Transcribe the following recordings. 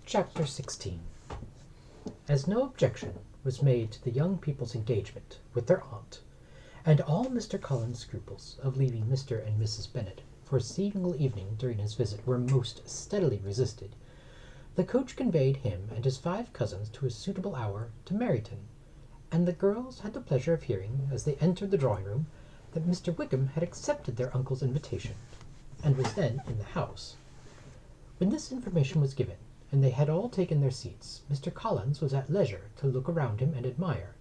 Chapter 16. As no objection was made to the young people's engagement with their aunt, and all Mr. Collins's scruples of leaving Mr. and Mrs. Bennet for a single evening during his visit were most steadily resisted, the coach conveyed him and his 5 cousins to a suitable hour to Meryton, and the girls had the pleasure of hearing, as they entered the drawing-room, that Mr. Wickham had accepted their uncle's invitation, and was then in the house. When this information was given, and they had all taken their seats, Mr. Collins was at leisure to look around him and admire,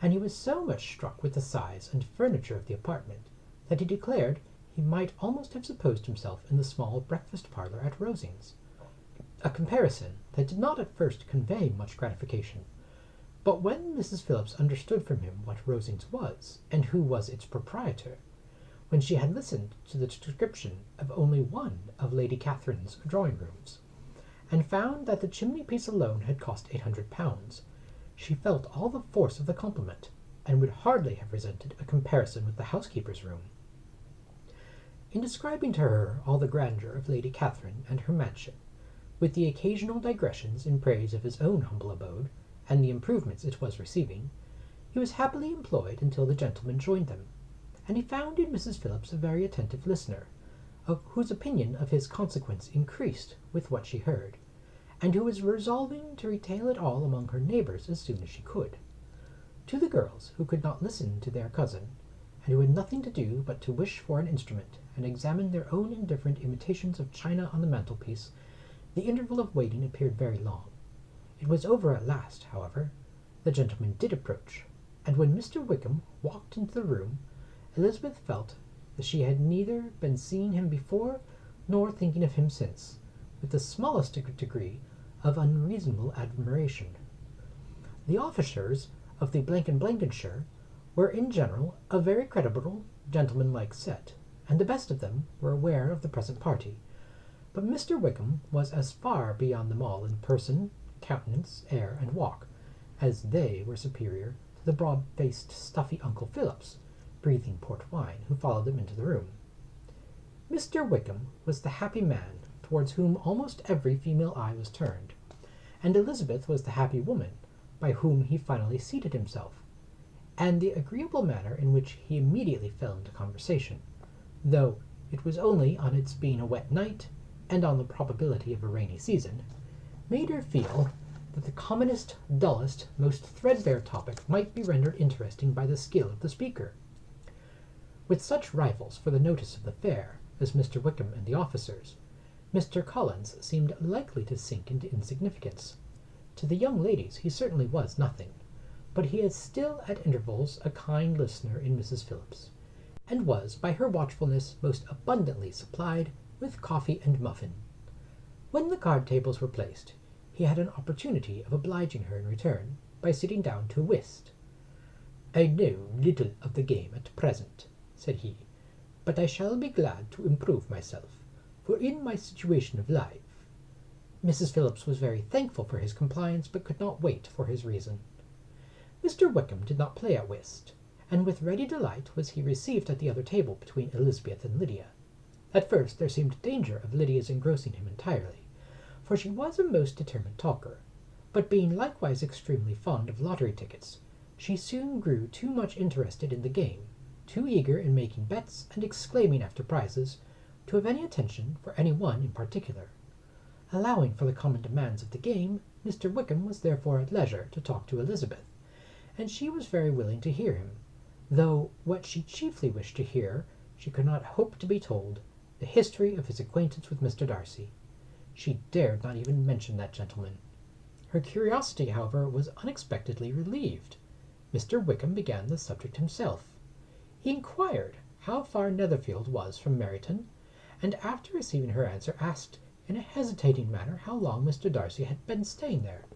and he was so much struck with the size and furniture of the apartment that he declared he might almost have supposed himself in the small breakfast parlour at Rosings, a comparison that did not at first convey much gratification. But when Mrs. Phillips understood from him what Rosings was, and who was its proprietor, when she had listened to the description of only one of Lady Catherine's drawing-rooms, and found that the chimney-piece alone had cost £800, she felt all the force of the compliment, and would hardly have resented a comparison with the housekeeper's room. In describing to her all the grandeur of Lady Catherine and her mansion, with the occasional digressions in praise of his own humble abode, and the improvements it was receiving, he was happily employed until the gentlemen joined them, and he found in Mrs. Phillips a very attentive listener, of whose opinion of his consequence increased with what she heard, and who was resolving to retail it all among her neighbours as soon as she could. To the girls, who could not listen to their cousin, and who had nothing to do but to wish for an instrument and examine their own indifferent imitations of china on the mantelpiece, the interval of waiting appeared very long. It was over at last, however. The gentleman did approach, and when Mr. Wickham walked into the room, Elizabeth felt that she had neither been seeing him before nor thinking of him since, with the smallest degree of unreasonable admiration. The officers of the Blankenshire were in general a very creditable, gentlemanlike set, and the best of them were aware of the present party, but Mr. Wickham was as far beyond them all in person, countenance, air, and walk, as they were superior to the broad-faced, stuffy Uncle Phillips, breathing port wine, who followed them into the room. Mr. Wickham was the happy man towards whom almost every female eye was turned, and Elizabeth was the happy woman by whom he finally seated himself, and the agreeable manner in which he immediately fell into conversation, though it was only on its being a wet night, and on the probability of a rainy season, made her feel that the commonest, dullest, most threadbare topic might be rendered interesting by the skill of the speaker. With such rivals for the notice of the fair as Mr. Wickham and the officers, Mr. Collins seemed likely to sink into insignificance. To the young ladies he certainly was nothing, but he had still at intervals a kind listener in Mrs. Phillips, and was by her watchfulness most abundantly supplied with coffee and muffin. When the card tables were placed, he had an opportunity of obliging her in return by sitting down to whist. "I know little of the game at present," said he, "but I shall be glad to improve myself, for in my situation of life—" Mrs. Phillips was very thankful for his compliance, but could not wait for his reason. Mr. Wickham did not play at whist, and with ready delight was he received at the other table between Elizabeth and Lydia. At first there seemed danger of Lydia's engrossing him entirely, for she was a most determined talker, but being likewise extremely fond of lottery tickets, she soon grew too much interested in the game, too eager in making bets and exclaiming after prizes, to have any attention for any one in particular. Allowing for the common demands of the game, Mr. Wickham was therefore at leisure to talk to Elizabeth, and she was very willing to hear him, though what she chiefly wished to hear she could not hope to be told, the history of his acquaintance with Mr. Darcy. She dared not even mention that gentleman. Her curiosity, however, was unexpectedly relieved. Mr. Wickham began the subject himself. He inquired how far Netherfield was from Meryton, and after receiving her answer, asked in a hesitating manner how long Mr. Darcy had been staying there.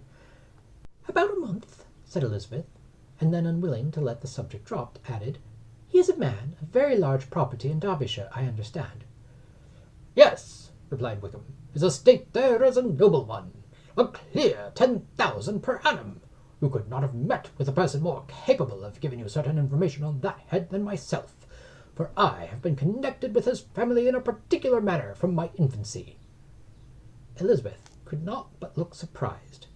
"About a month," said Elizabeth, and then, unwilling to let the subject drop, added, "He is a man of very large property in Derbyshire, I understand." "Yes," replied Wickham, "his estate there is a noble one, a clear 10,000 per annum. You could not have met with a person more capable of giving you certain information on that head than myself, for I have been connected with his family in a particular manner from my infancy." Elizabeth could could not but look surprised.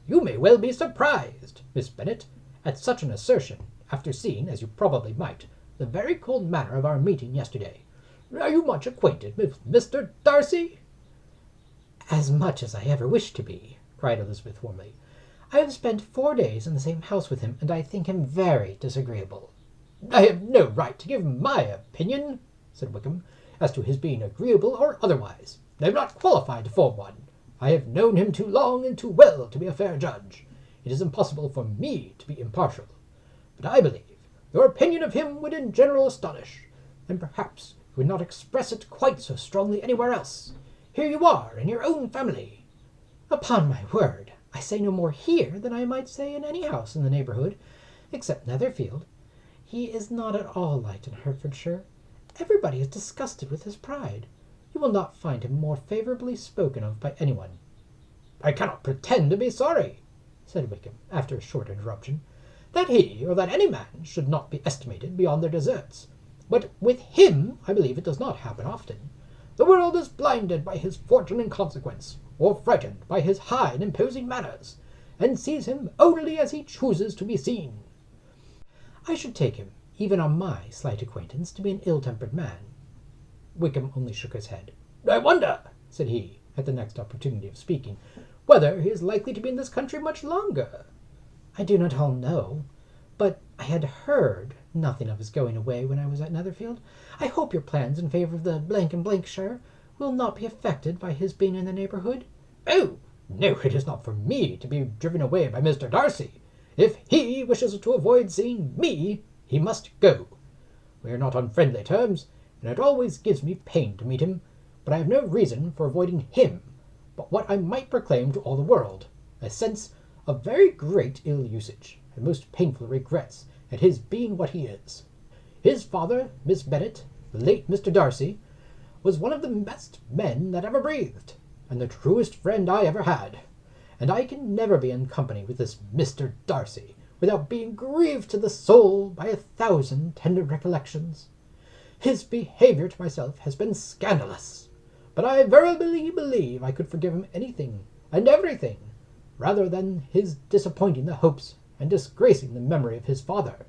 "You may well be surprised, Miss Bennet, at such an assertion, after seeing, as you probably might, the very cold manner of our meeting yesterday. Are you much acquainted with Mr. Darcy?" "As much as I ever wished to be," cried Elizabeth warmly. "I have spent 4 days in the same house with him, and I think him very disagreeable." "I have no right to give my opinion," said Wickham, "as to his being agreeable or otherwise. I am not qualified to form one. I have known him too long and too well to be a fair judge. It is impossible for me to be impartial. But I believe your opinion of him would in general astonish, and perhaps you would not express it quite so strongly anywhere else. Here you are in your own family." "Upon my word, I say no more here than I might say in any house in the neighbourhood, except Netherfield. He is not at all liked in Hertfordshire. Everybody is disgusted with his pride. You will not find him more favourably spoken of by anyone." "I cannot pretend to be sorry," said Wickham, after a short interruption, "that he or that any man should not be estimated beyond their deserts. But with him I believe it does not happen often. The world is blinded by his fortune and consequence, or frightened by his high and imposing manners, and sees him only as he chooses to be seen." "I should take him, even on my slight acquaintance, to be an ill-tempered man." Wickham only shook his head. "I wonder," said he, at the next opportunity of speaking, "whether he is likely to be in this country much longer." "I do not all know, but I had heard nothing of his going away when I was at Netherfield. I hope your plans in favour of the shire will not be affected by his being in the neighbourhood." "Oh, no, it is not for me to be driven away by Mr. Darcy. If he wishes to avoid seeing me, he must go. We are not on friendly terms, and it always gives me pain to meet him, but I have no reason for avoiding him but what I might proclaim to all the world, a sense of very great ill-usage, and most painful regrets at his being what he is. His father, Miss Bennet, the late Mr. Darcy, was one of the best men that ever breathed, and the truest friend I ever had, and I can never be in company with this Mr. Darcy without being grieved to the soul by 1,000 tender recollections. His behaviour to myself has been scandalous, but I verily believe I could forgive him anything and everything, rather than his disappointing the hopes and disgracing the memory of his father."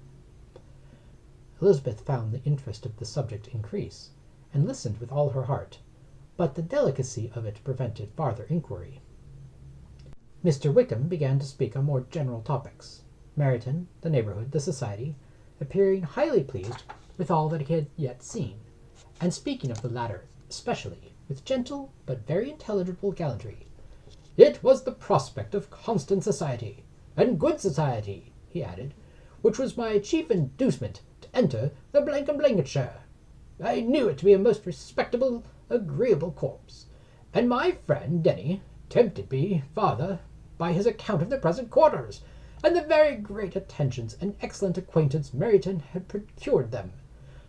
Elizabeth found the interest of the subject increase, and listened with all her heart, but the delicacy of it prevented farther inquiry. Mr. Wickham began to speak on more general topics, Meryton, the neighbourhood, the society, appearing highly pleased with all that he had yet seen, and speaking of the latter especially with gentle but very intelligible gallantry. "It was the prospect of constant society, and good society," he added, "which was my chief inducement to enter the shire. I knew it to be a most respectable, agreeable corps, and my friend Denny tempted me farther by his account of the present quarters, and the very great attentions and excellent acquaintance Meryton had procured them.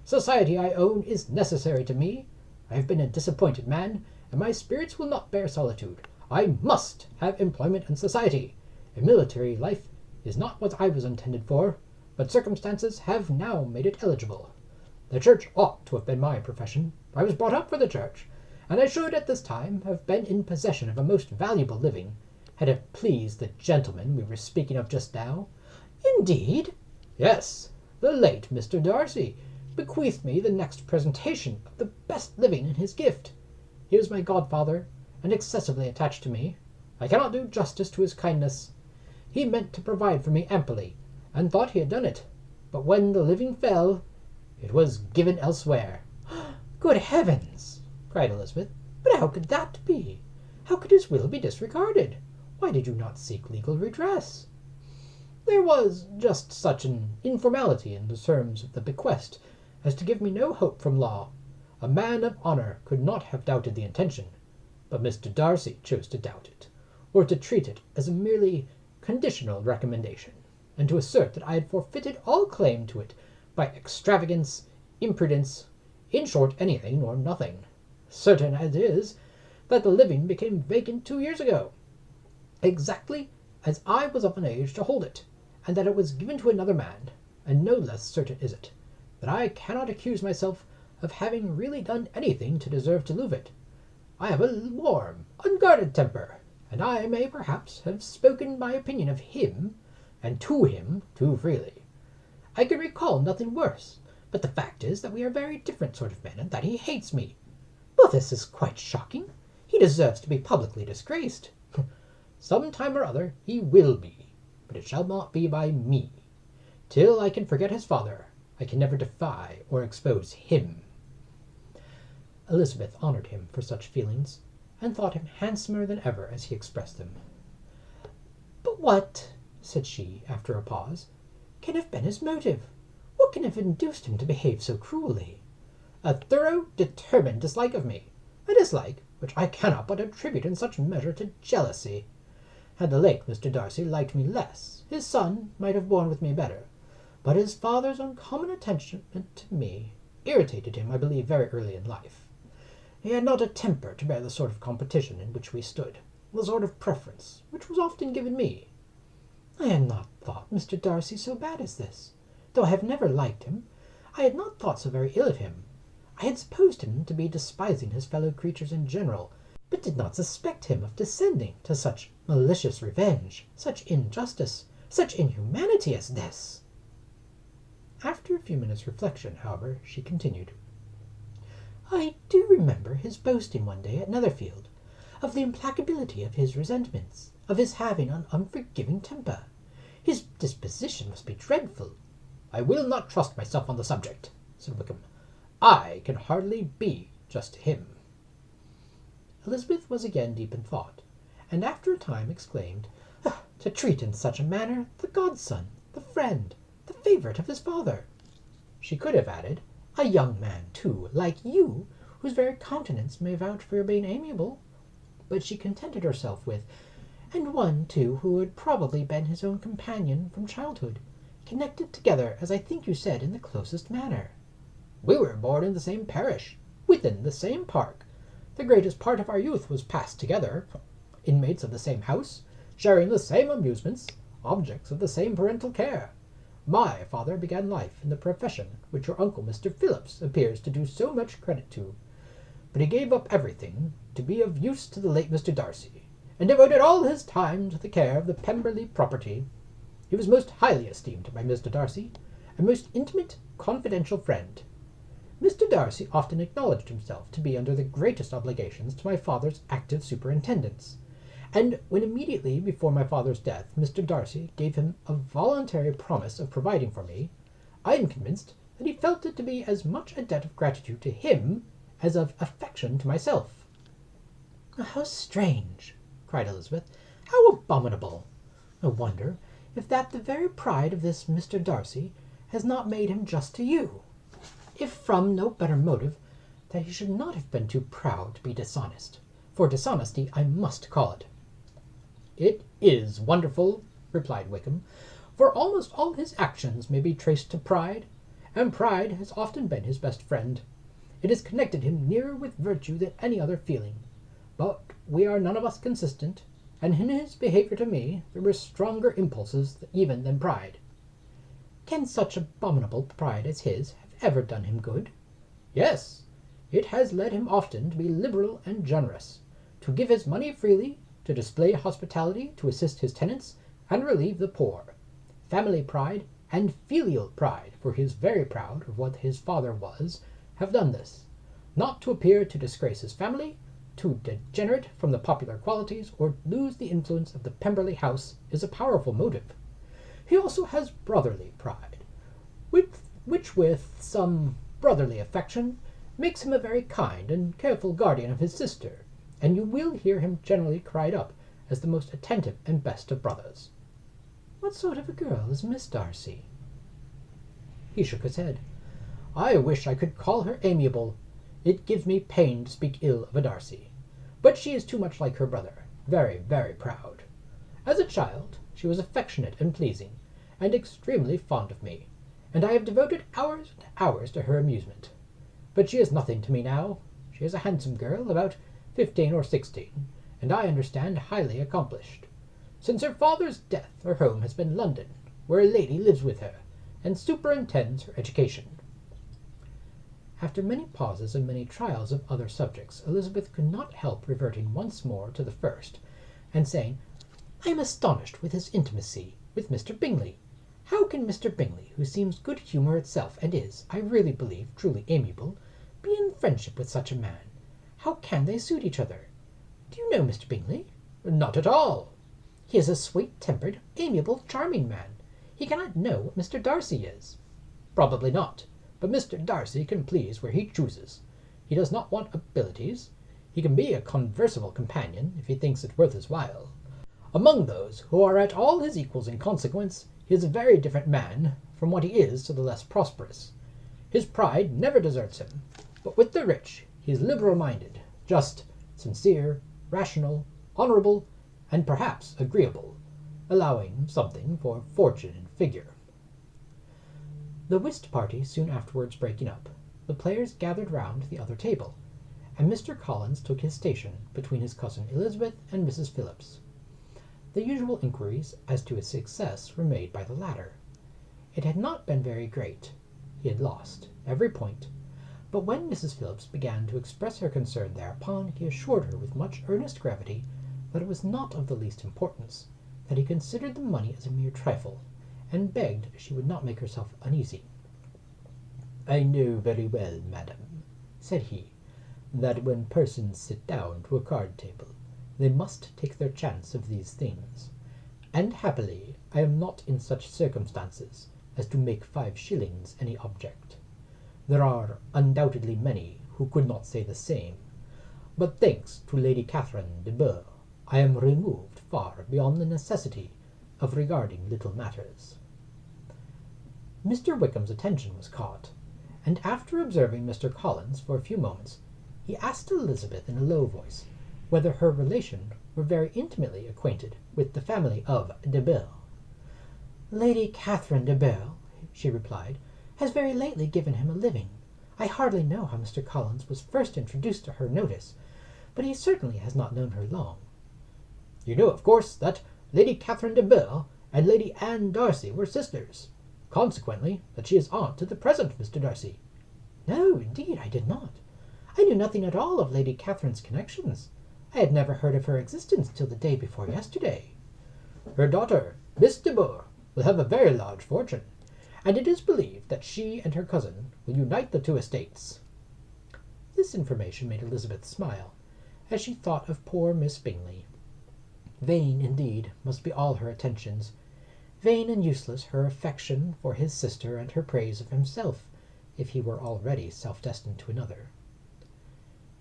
Society, I own, is necessary to me. I have been a disappointed man, and my spirits will not bear solitude. I must have employment and society. A military life is not what I was intended for, but circumstances have now made it eligible. The church ought to have been my profession. I was brought up for the church, and I should at this time have been in possession of a most valuable living, had it pleased the gentleman we were speaking of just now." "Indeed?" "Yes, the late Mr. Darcy bequeathed me the next presentation of the best living in his gift. He was my godfather, and excessively attached to me. I cannot do justice to his kindness. He meant to provide for me amply, and thought he had done it, but when the living fell, it was given elsewhere." "Good heavens!" cried Elizabeth. "But how could that be? How could his will be disregarded? Why did you not seek legal redress?" "There was just such an informality in the terms of the bequest as to give me no hope from law. A man of honour could not have doubted the intention, but Mr. Darcy chose to doubt it, or to treat it as a merely conditional recommendation, and to assert that I had forfeited all claim to it by extravagance, imprudence, in short anything or nothing. Certain as it is that the living became vacant 2 years ago, exactly as I was of an age to hold it, and that it was given to another man, and no less certain is it, that I cannot accuse myself of having really done anything to deserve to lose it. I have a warm, unguarded temper, and I may perhaps have spoken my opinion of him, and to him, too freely. I can recall nothing worse, but the fact is that we are very different sort of men, and that he hates me. Well, this is quite shocking. He deserves to be publicly disgraced. Some time or other he will be, but it shall not be by me. Till I can forget his father, I can never defy or expose him. Elizabeth honoured him for such feelings, and thought him handsomer than ever as he expressed them. "But what," said she, after a pause, "can have been his motive? What can have induced him to behave so cruelly?" "A thorough, determined dislike of me, a dislike which I cannot but attribute in such measure to jealousy. Had the late Mr. Darcy liked me less, his son might have borne with me better, but his father's uncommon attachment to me irritated him, I believe, very early in life. He had not a temper to bear the sort of competition in which we stood, the sort of preference which was often given me. I had not thought Mr. Darcy so bad as this. Though I have never liked him, I had not thought so very ill of him. I had supposed him to be despising his fellow creatures in general, but did not suspect him of descending to such malicious revenge, such injustice, such inhumanity as this." After a few minutes' reflection, however, she continued, "I do remember his boasting one day at Netherfield of the implacability of his resentments, of his having an unforgiving temper. His disposition must be dreadful." "I will not trust myself on the subject," said Wickham. "I can hardly be just to him." Elizabeth was again deep in thought, and after a time exclaimed, "To treat in such a manner the godson, the friend, the favourite of his father!" She could have added, "A young man, too, like you, whose very countenance may vouch for your being amiable," but she contented herself with, "and one, too, who had probably been his own companion from childhood, connected together, as I think you said, in the closest manner." "We were born in the same parish, within the same park. The greatest part of our youth was passed together, inmates of the same house, sharing the same amusements, objects of the same parental care. My father began life in the profession which your uncle Mr. Phillips appears to do so much credit to, but he gave up everything to be of use to the late Mr. Darcy, and devoted all his time to the care of the Pemberley property. He was most highly esteemed by Mr. Darcy, a most intimate, confidential friend. Mr. Darcy often acknowledged himself to be under the greatest obligations to my father's active superintendence, and when immediately before my father's death Mr. Darcy gave him a voluntary promise of providing for me, I am convinced that he felt it to be as much a debt of gratitude to him as of affection to myself." "How strange!" cried Elizabeth. "How abominable! I wonder if that the very pride of this Mr. Darcy has not made him just to you, if from no better motive, that he should not have been too proud to be dishonest, for dishonesty I must call it." "It is wonderful," replied Wickham, "for almost all his actions may be traced to pride, and pride has often been his best friend. It has connected him nearer with virtue than any other feeling. But we are none of us consistent, and in his behaviour to me there were stronger impulses even than pride." "Can such abominable pride as his have ever done him good?" "Yes, it has led him often to be liberal and generous, to give his money freely, to display hospitality, to assist his tenants, and relieve the poor. Family pride and filial pride, for he is very proud of what his father was, have done this. Not to appear to disgrace his family, to degenerate from the popular qualities, or lose the influence of the Pemberley house, is a powerful motive. He also has brotherly pride, which with some brotherly affection makes him a very kind and careful guardian of his sister, and you will hear him generally cried up as the most attentive and best of brothers." "What sort of a girl is Miss Darcy?" He shook his head. "I wish I could call her amiable. It gives me pain to speak ill of a Darcy. But she is too much like her brother, very, very proud. As a child she was affectionate and pleasing, and extremely fond of me, and I have devoted hours and hours to her amusement. But she is nothing to me now. She is a handsome girl, about 15 or 16, and I understand highly accomplished. Since her father's death her home has been London, where a lady lives with her, and superintends her education." After many pauses and many trials of other subjects, Elizabeth could not help reverting once more to the first, and saying, "I am astonished with his intimacy with Mr. Bingley. How can Mr. Bingley, who seems good humour itself, and is, I really believe, truly amiable, be in friendship with such a man? How can they suit each other? Do you know Mr. Bingley?" "Not at all." "He is a sweet-tempered, amiable, charming man. He cannot know what Mr. Darcy is." "Probably not. But Mr. Darcy can please where he chooses. He does not want abilities. He can be a conversable companion, if he thinks it worth his while. Among those who are at all his equals in consequence, he is a very different man from what he is to the less prosperous. His pride never deserts him, but with the rich he is liberal-minded, just, sincere, rational, honourable, and perhaps agreeable, allowing something for fortune and figure." The whist party soon afterwards breaking up, the players gathered round the other table, and Mr. Collins took his station between his cousin Elizabeth and Mrs. Phillips. The usual inquiries as to his success were made by the latter. It had not been very great. He had lost every point, but when Mrs. Phillips began to express her concern thereupon, he assured her with much earnest gravity that it was not of the least importance, that he considered the money as a mere trifle, and begged she would not make herself uneasy. "I know very well, madam," said he, "that when persons sit down to a card-table, they must take their chance of these things, and happily I am not in such circumstances as to make 5 shillings any object. There are undoubtedly many who could not say the same, but thanks to Lady Catherine de Bourgh, I am removed far beyond the necessity of regarding little matters." Mr. Wickham's attention was caught, and after observing Mr. Collins for a few moments, he asked Elizabeth in a low voice whether her relation were very intimately acquainted with the family of de Bourgh. "Lady Catherine de Bourgh," she replied, "has very lately given him a living. I hardly know how Mr. Collins was first introduced to her notice, but he certainly has not known her long." "You know, of course, that Lady Catherine de Bourgh and Lady Anne Darcy were sisters, consequently that she is aunt to the present Mr. Darcy." "No, indeed, I did not. I knew nothing at all of Lady Catherine's connections. I had never heard of her existence till the day before yesterday." "Her daughter, Miss de Bourgh, will have a very large fortune, and it is believed that she and her cousin will unite the 2 estates." This information made Elizabeth smile, as she thought of poor Miss Bingley. Vain, indeed, must be all her attentions, vain and useless her affection for his sister and her praise of himself, if he were already self-destined to another.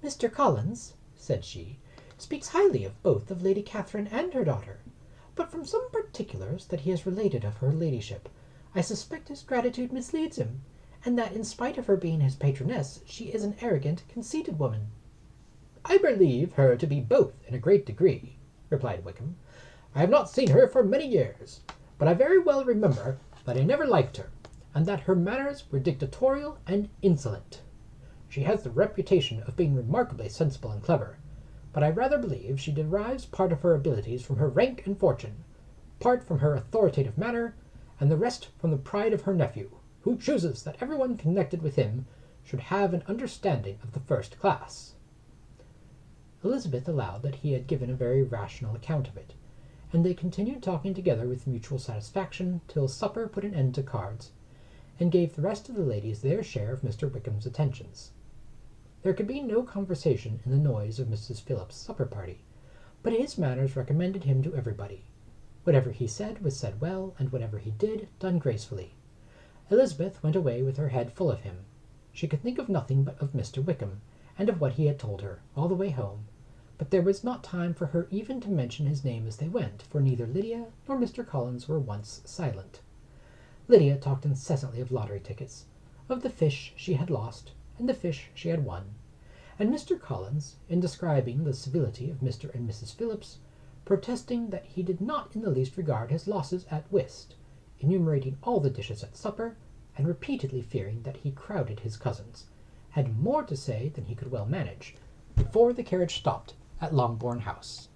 "Mr. Collins," said she, "speaks highly of both of Lady Catherine and her daughter, but from some particulars that he has related of her ladyship, I suspect his gratitude misleads him, and that in spite of her being his patroness, she is an arrogant, conceited woman." "I believe her to be both in a great degree," replied Wickham. "I have not seen her for many years, but I very well remember that I never liked her, and that her manners were dictatorial and insolent. She has the reputation of being remarkably sensible and clever, but I rather believe she derives part of her abilities from her rank and fortune, part from her authoritative manner, and the rest from the pride of her nephew, who chooses that everyone connected with him should have an understanding of the first class." Elizabeth allowed that he had given a very rational account of it, and they continued talking together with mutual satisfaction till supper put an end to cards, and gave the rest of the ladies their share of Mr. Wickham's attentions. There could be no conversation in the noise of Mrs. Phillips's supper party, but his manners recommended him to everybody. Whatever he said was said well, and whatever he did, done gracefully. Elizabeth went away with her head full of him. She could think of nothing but of Mr. Wickham, and of what he had told her, all the way home, but there was not time for her even to mention his name as they went, for neither Lydia nor Mr. Collins were once silent. Lydia talked incessantly of lottery tickets, of the fish she had lost, and the fish she had won, and Mr. Collins, in describing the civility of Mr. and Mrs. Phillips, protesting that he did not in the least regard his losses at whist, enumerating all the dishes at supper, and repeatedly fearing that he crowded his cousins, had more to say than he could well manage, before the carriage stopped at Longbourn House.